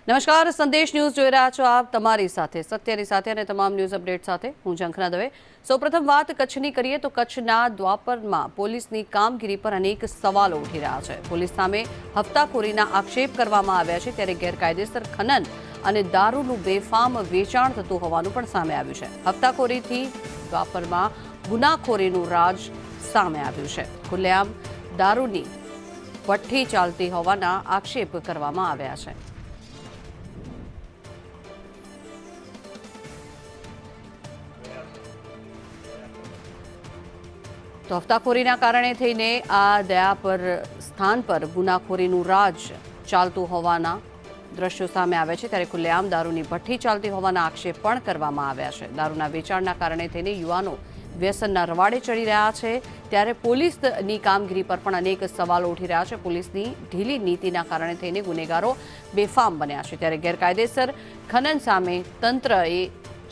નમસ્કાર, સંદેશ ન્યૂઝ જોઈ રહ્યા છો આપ તમારી સાથે સત્યની સાથે અને તમામ ન્યૂઝ અપડેટ સાથે હું ઝંખના દવે। સૌપ્રથમ વાત કચ્છની કરીએ તો કચ્છના દ્વાપરમાં પોલીસની કામગીરી પર અનેક સવાલો ઉઠી રહ્યા છે। પોલીસ સામે હપ્તાખોરીના આક્ષેપ કરવામાં આવ્યા છે, ત્યારે ગેરકાયદેસર ખનન અને દારૂનું બેફામ વેચાણ થતું હોવાનું પણ સામે આવ્યું છે। હપ્તાખોરીથી દ્વાપરમાં ગુનાખોરીનું રાજ સામે આવ્યું છે। ખુલ્લેઆમ દારૂની ભઠ્ઠી ચાલતી હોવાના આક્ષેપ કરવામાં આવ્યા છે। તો હપ્તાખોરીના કારણે થઈને આ દયાપર સ્થાન પર ગુનાખોરીનું રાજ ચાલતું હોવાના દ્રશ્યો સામે આવ્યા છે, ત્યારે ખુલ્લેઆમ દારૂની ભઠ્ઠી ચાલતી હોવાના આક્ષેપ પણ કરવામાં આવ્યા છે। દારૂના વેચાણના કારણે થઈને યુવાનો વ્યસનના રવાડે ચડી રહ્યા છે, ત્યારે પોલીસની કામગીરી પર પણ અનેક સવાલો ઉઠી રહ્યા છે। પોલીસની ઢીલી નીતિના કારણે થઈને ગુનેગારો બેફામ બન્યા છે, ત્યારે ગેરકાયદેસર ખનન સામે તંત્રએ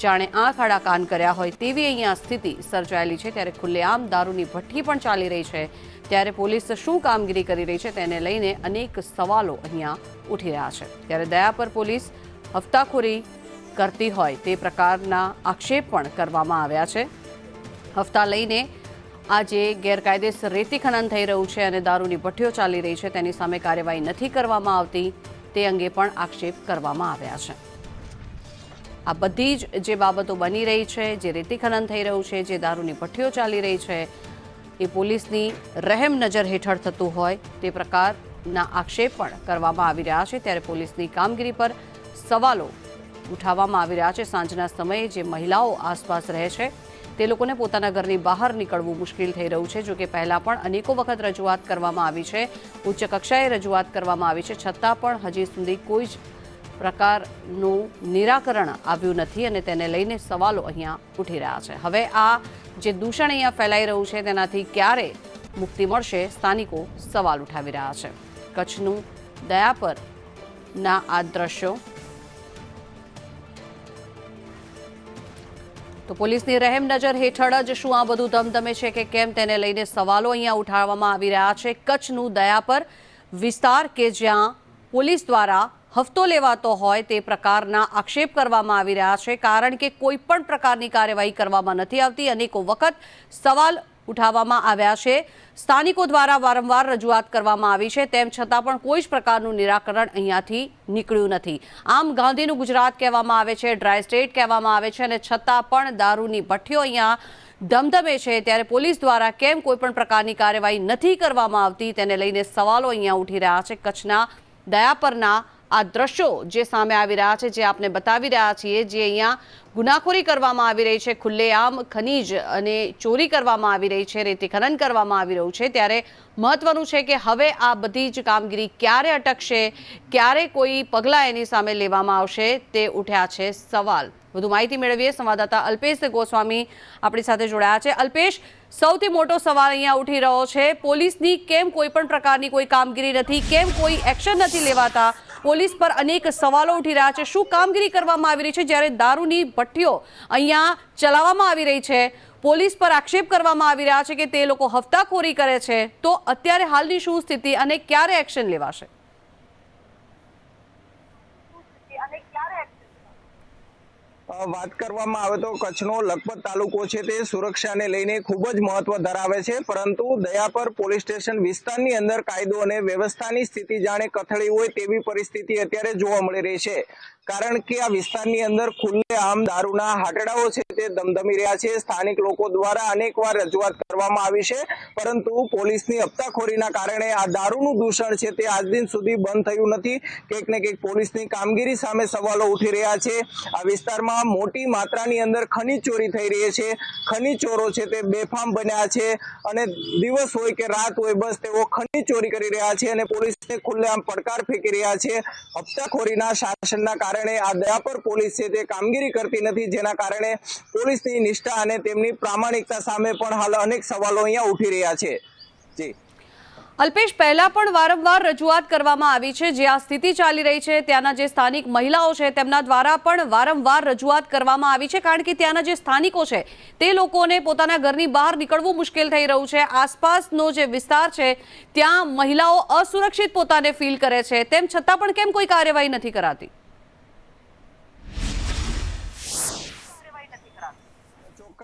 જાણે આંખ આડા કાન કર્યા હોય તેવી અહીંયા સ્થિતિ સર્જાયેલી છે। ત્યારે ખુલ્લેઆમ દારૂની ભઠ્ઠી પણ ચાલી રહી છે, ત્યારે પોલીસ શું કામગીરી કરી રહી છે તેને લઈને અનેક સવાલો અહીંયા ઉઠી રહ્યા છે। ત્યારે દયાપર પોલીસ હપ્તાખોરી કરતી હોય તે પ્રકારના આક્ષેપ પણ કરવામાં આવ્યા છે। હપ્તા લઈને આજે ગેરકાયદેસર રેતી ખનન થઈ રહ્યું છે અને દારૂની ભઠ્ઠીઓ ચાલી રહી છે, તેની સામે કાર્યવાહી નથી કરવામાં આવતી તે અંગે પણ આક્ષેપ કરવામાં આવ્યા છે। આ બધી જ જે બાબતો બની રહી છે, જે રેતી ખનન થઈ રહ્યું છે, જે દારૂની ભઠ્ઠીઓ ચાલી રહી છે, એ પોલીસની રહેમ નજર હેઠળ થતું હોય તે પ્રકારના આક્ષેપ પણ કરવામાં આવી રહ્યા છે। ત્યારે પોલીસની કામગીરી પર સવાલો ઉઠાવવામાં આવી રહ્યા છે। સાંજના સમયે જે મહિલાઓ આસપાસ રહે છે તે લોકોને પોતાના ઘરની બહાર નીકળવું મુશ્કેલ થઈ રહ્યું છે। જો કે પહેલાં પણ અનેકો વખત રજૂઆત કરવામાં આવી છે, ઉચ્ચ કક્ષાએ રજૂઆત કરવામાં આવી છે, છતાં પણ હજી સુધી કોઈ જ પ્રકારનું નિરાકરણ આવ્યું નથી અને તેને લઈને સવાલો અહીંયા ઉઠી રહ્યા છે। હવે આ જે દૂષણ અહીંયા ફેલાઈ રહ્યું છે તેનાથી ક્યારે મુક્તિ મળશે, સ્થાનિકો સવાલ ઉઠાવી રહ્યા છે। કચ્છનું દયાપરના આ દ્રશ્યો તો પોલીસની રહેમ નજર હેઠળ જ શું આ બધું ધમધમે છે કે કેમ તેને લઈને સવાલો અહીંયા ઉઠાવવામાં આવી રહ્યા છે। કચ્છનું દયાપર વિસ્તાર કે જ્યાં પોલીસ દ્વારા હફતો લેવાતો હોય તે પ્રકારના આક્ષેપ કરવામાં આવી રહ્યા છે, કારણ કે કોઈ પણ પ્રકારની કાર્યવાહી કરવામાં નથી આવતી। અનેકો વખત સવાલ ઉઠાવવામાં આવ્યા છે, સ્થાનિકો દ્વારા વારંવાર રજૂઆત કરવામાં આવી છે, તેમ છતાં પણ કોઈ જ પ્રકારનું નિરાકરણ અહીંયાથી નીકળ્યું નથી। આમ ગાંધીનું ગુજરાત કહેવામાં આવે છે, ડ્રાય સ્ટેટ કહેવામાં આવે છે, અને છતાં પણ દારૂની ભઠ્ઠીઓ અહીંયા ધમધમે છે, ત્યારે પોલીસ દ્વારા કેમ કોઈ પણ પ્રકારની કાર્યવાહી નથી કરવામાં આવતી તેને લઈને સવાલો અહીંયા ઉઠી રહ્યા છે। કચ્છના દયાપરના આ દ્રશ્યો જે સામે આવી રહ્યા છે, જે આપને બતાવી રહ્યા છીએ, જે અહીંયા ગુનાખોરી કરવામાં આવી રહી છે, ખુલ્લેઆમ ખનીજ અને ચોરી કરવામાં આવી રહી છે, રેતી ખનન કરવામાં આવી રહ્યું છે, ત્યારે મહત્વનું છે કે હવે આ બધી જ કામગીરી ક્યારે અટકશે, ક્યારે કોઈ પગલાં એની સામે લેવામાં આવશે તે ઉઠ્યા છે સવાલ। વધુ માહિતી મેળવીએ, સંવાદદાતા અલ્પેશ ગોસ્વામી આપણી સાથે જોડાયા છે। અલ્પેશ, સૌથી મોટો સવાલ અહીંયા ઉઠી રહ્યો છે, પોલીસની કેમ કોઈ પણ પ્રકારની કોઈ કામગીરી નથી, કેમ કોઈ એક્શન નથી લેવાતા, પોલીસ પર અનેક સવાલો ઉઠી રહ્યા છે। શું કામગીરી કરવામાં આવી રહી છે જ્યારે દારૂની ભઠ્ઠીઓ અહીંયા ચલાવવામાં આવી રહી છે, પોલીસ પર આક્ષેપ કરવામાં આવી રહ્યા છે કે તે લોકો હપ્તાખોરી કરે છે, તો અત્યારે હાલની શું સ્થિતિ અને ક્યારે એક્શન લેવાશે? વાત કરવામાં આવે તો કચ્છનો લખપત તાલુકો છે તે સુરક્ષાને લઈને ખૂબ જ મહત્વ ધરાવે છે, પરંતુ દયાપર પોલીસ સ્ટેશન વિસ્તારની અંદર કાયદો અને વ્યવસ્થાની સ્થિતિ જાણે કથળી હોય તેવી પરિસ્થિતિ અત્યારે જોવા મળી રહી છે, કારણ કે આ વિસ્તારની અંદર ખુલ્લેઆમ દારૂના હાટડાઓ છે તે ધમધમી રહ્યા છે। સ્થાનિક લોકો દ્વારા અનેકવાર રજૂઆત કરવામાં આવી છે, પરંતુ પોલીસની હપ્તાખોરીના કારણે આ દારૂનું દૂષણ છે તે આજ દિન સુધી બંધ થયું નથી। કંઈક ને કંઈક પોલીસની કામગીરી સામે સવાલો ઉઠી રહ્યા છે। આ વિસ્તારમાં મોટી માત્રાની અંદર ખનીજ ચોરી થઈ રહી છે, ખનીજ ચોરો છે તે બેફામ બન્યા છે અને દિવસ હોય કે રાત હોય બસ તેઓ ખનીજ ચોરી કરી રહ્યા છે અને પોલીસને ખુલ્લેઆમ પડકાર ફેંકી રહ્યા છે। હપ્તાખોરીના શાસનના કારણે આ દયાપર પોલીસ છે તે કામગીરી કરતી નથી, જેના કારણે પોલીસની નિષ્ઠા અને તેમની પ્રામાણિકતા સામે પણ હાલ અનેક સવાલો અહીંયા ઉઠી રહ્યા છે। જી અલ્પેશ, પહેલા પણ વારંવાર રજૂઆત કરવામાં આવી છે, જે આ સ્થિતિ ચાલી રહી છે ત્યાંના જે સ્થાનિક મહિલાઓ છે તેમના દ્વારા પણ વારંવાર રજૂઆત કરવામાં આવી છે, કારણ કે ત્યાંના જે સ્થાનિકો છે તે લોકોને પોતાના ઘરની બહાર નીકળવું મુશ્કેલ થઈ રહ્યું છે। આસપાસનો જે વિસ્તાર છે ત્યાં મહિલાઓ અસુરક્ષિત પોતાને ફીલ કરે છે, તેમ છતાં પણ કેમ કોઈ કાર્યવાહી નથી કરાતી?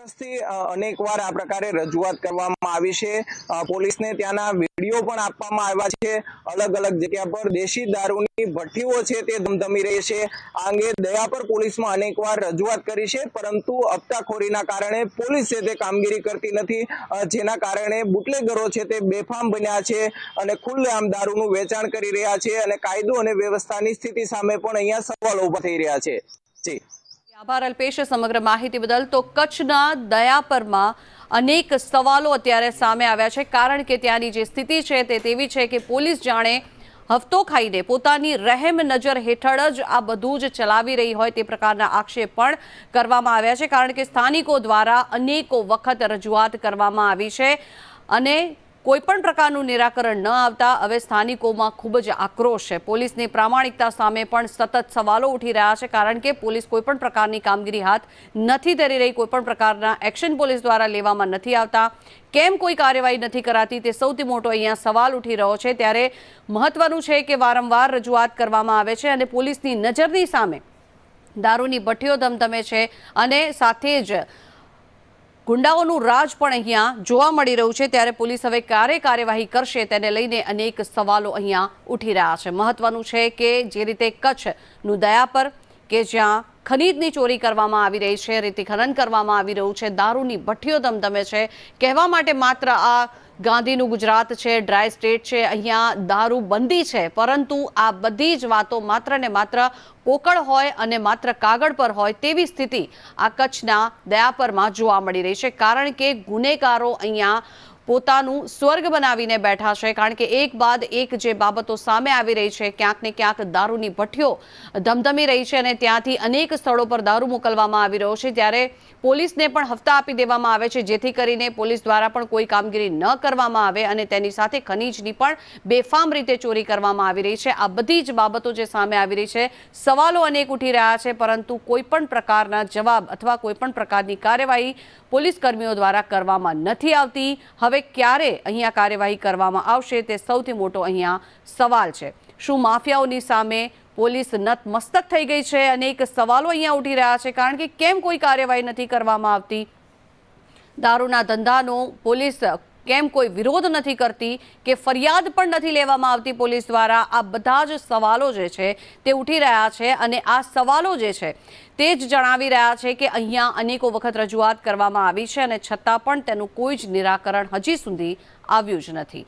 ચોક્કસથી અનેકવાર આ પ્રકારે રજૂઆત કરવામાં આવી છે। પોલીસને ત્યાંના વિડીયો પણ આપવામાં આવ્યા છે। અલગ અલગ જગ્યા પર દેશી દારૂની ભઠ્ઠીઓ છે તે ધમધમી રહી છે। આ અંગે દયાપર પોલીસમાં અનેકવાર રજૂઆત કરી છે, પરંતુ હપ્તાખોરીના કારણે પોલીસ છે તે કામગીરી કરતી નથી, જેના કારણે બુટલેગરો છે તે બેફામ બન્યા છે અને ખુલ્લેઆમ દારૂનું વેચાણ કરી રહ્યા છે અને કાયદો અને વ્યવસ્થાની સ્થિતિ સામે પણ અહીંયા સવાલો ઉભા થઈ રહ્યા છે। જી આભાર અલ્પેશ સમગ્ર માહિતી બદલ। તો કચ્છના દયાપરમાં અનેક સવાલો અત્યારે સામે આવ્યા છે, કારણ કે ત્યાંની જે સ્થિતિ છે તે તેવી છે કે પોલીસ જાણે હફતો ખાઈને પોતાની રહેમ નજર હેઠળ જ આ બધું જ ચલાવી રહી હોય તે પ્રકારના આક્ષેપ પણ કરવામાં આવ્યા છે, કારણ કે સ્થાનિકો દ્વારા અનેકો વખત રજૂઆત કરવામાં આવી છે અને કોઈપણ પ્રકારનું નિરાકરણ ન આવતા હવે સ્થાનિકોમાં ખૂબ જ આક્રોશ છે। પોલીસની પ્રામાણિકતા સામે પણ સતત સવાલો ઉઠી રહ્યા છે, કારણ કે પોલીસ કોઈપણ પ્રકારની કામગીરી હાથ નથી ધરી રહી, કોઈપણ પ્રકારના એક્શન પોલીસ દ્વારા લેવામાં નથી આવતા, કેમ કોઈ કાર્યવાહી નથી કરાતી તે સૌથી મોટો અહીંયા સવાલ ઉઠી રહ્યો છે। ત્યારે મહત્વનું છે કે વારંવાર રજૂઆત કરવામાં આવે છે અને પોલીસની નજરની સામે દારૂની ભઠ્ઠીઓ ધમધમે છે અને સાથે જ ગુંડાઓનું રાજ પણ અહીંયા જોવા મળી રહ્યું છે। ત્યારે પોલીસ હવે ક્યારે કાર્યવાહી કરશે તેને લઈને અનેક સવાલો અહીંયા ઉઠી રહ્યા છે। મહત્વનું છે કે જે રીતે કચ્છનું દયાપર કે જ્યાં ખનીજની ચોરી કરવામાં આવી રહી છે, રેતી ખનન કરવામાં આવી રહ્યું છે, દારૂની ભઠ્ઠીઓ ધમધમે છે, કહેવા માટે માત્ર આ ગાંધીનું ગુજરાત છે, ડ્રાય સ્ટેટ છે, અહીંયા દારૂ બંધી છે, પરંતુ આ બધી જ વાતો માત્ર ને માત્ર પોકળ હોય અને માત્ર કાગળ પર હોય તેવી સ્થિતિ આ કચ્છના દયાપરમાં જોવા મળી રહી છે, કારણ કે ગુનેગારો અહીંયા પોતાનું સ્વર્ગ બનાવીને બેઠા છે, કારણ કે એક બાદ એક જે બાબતો સામે આવી રહી છે, ક્યાંક ને ક્યાંક દારૂની ભઠ્ઠીઓ ધમધમી રહી છે અને ત્યાંથી અનેક સ્થળો પર દારૂ મોકલવામાં આવી રહ્યો છે। ત્યારે પોલીસને પણ હપ્તા આપી દેવામાં આવે છે, જેથી કરીને પોલીસ દ્વારા પણ કોઈ કામગીરી ન કરવામાં આવે અને તેની સાથે ખનીજની પણ બેફામ રીતે ચોરી કરવામાં આવી રહી છે। આ બધી જ બાબતો જે સામે આવી રહી છે, સવાલો અનેક ઉઠી રહ્યા છે, પરંતુ કોઈપણ પ્રકારના જવાબ અથવા કોઈપણ પ્રકારની કાર્યવાહી પોલીસ કર્મીઓ દ્વારા કરવામાં નથી આવતી। હવે ક્યારે અહીંયા કાર્યવાહી કરવામાં આવશે તે સૌથી મોટો અહીંયા સવાલ છે। શું માફિયાઓની સામે પોલીસ નતમસ્તક થઈ ગઈ છે? અનેક સવાલો અહીંયા ઉઠી રહ્યા છે, કારણ કે કેમ કોઈ કાર્યવાહી નથી કરવામાં આવતી? દારૂના ધંધાનો પોલીસ કેમ કોઈ વિરોધ નથી કરતી કે ફરિયાદ પણ નથી લેવામાં આવતી પોલીસ દ્વારા? આ બધા જ સવાલો જે છે તે ઉઠી રહ્યા છે અને આ સવાલો જે છે તે જ જણાવી રહ્યા છે કે અહીંયા અનેકો વખત રજૂઆત કરવામાં આવી છે અને છતાં પણ તેનું કોઈ જ નિરાકરણ હજી સુધી આવ્યું જ નથી।